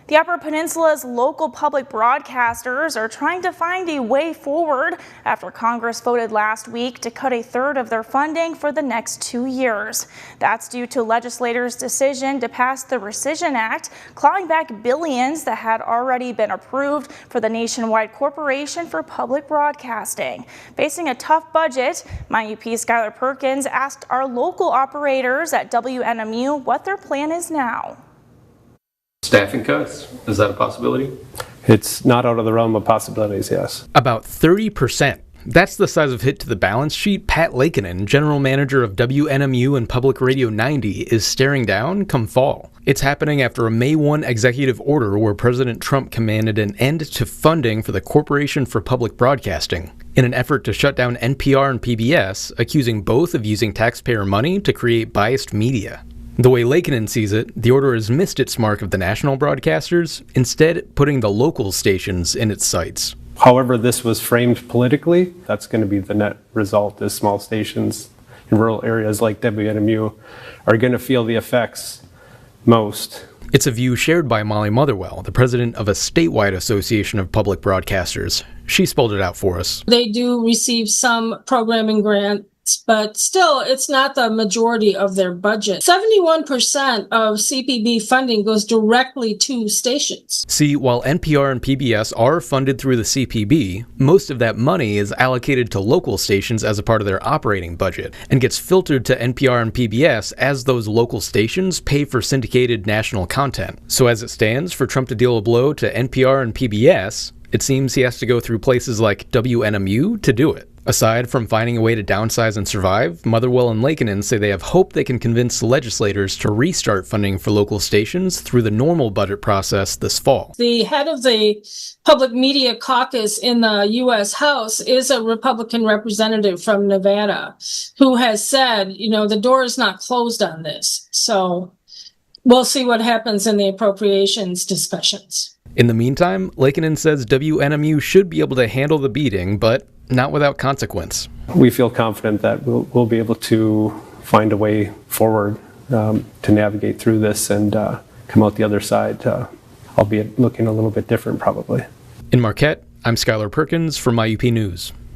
The Upper Peninsula's local public broadcasters are trying to find a way forward after Congress voted last week to cut a third of their funding for the next 2 years. That's due to legislators' decision to pass the Rescission Act, clawing back billions that had already been approved for the nationwide Corporation for Public Broadcasting. Facing a tough budget, MyUP's Skylar Perkins asked our local operators at WNMU what their plan is now. Staffing cuts, is that a possibility? It's not out of the realm of possibilities, yes. About 30%. That's the size of hit to the balance sheet Pat Lakeinen, general manager of WNMU and Public Radio 90, is staring down come fall. It's happening after a May 1 executive order where President Trump commanded an end to funding for the Corporation for Public Broadcasting in an effort to shut down NPR and PBS, accusing both of using taxpayer money to create biased media. The way Lakeinen sees it, the order has missed its mark of the national broadcasters, instead putting the local stations in its sights. However this was framed politically, that's going to be the net result, is small stations in rural areas like WNMU are going to feel the effects most. It's a view shared by Molly Motherwell, the president of a statewide association of public broadcasters. She spelled it out for us. They do receive some programming grants, but still, it's not the majority of their budget. 71% of CPB funding goes directly to stations. See, while NPR and PBS are funded through the CPB, most of that money is allocated to local stations as a part of their operating budget and gets filtered to NPR and PBS as those local stations pay for syndicated national content. So as it stands, for Trump to deal a blow to NPR and PBS, it seems he has to go through places like WNMU to do it. Aside from finding a way to downsize and survive, Motherwell and Lakeinen say they have hope they can convince legislators to restart funding for local stations through the normal budget process this fall. The head of the Public Media Caucus in the U.S. House is a Republican representative from Nevada who has said, the door is not closed on this. So we'll see what happens in the appropriations discussions. In the meantime, Lakeinen says WNMU should be able to handle the beating, but not without consequence. We feel confident that we'll be able to find a way forward to navigate through this and come out the other side, albeit looking a little bit different probably. In Marquette, I'm Skylar Perkins for MyUP News.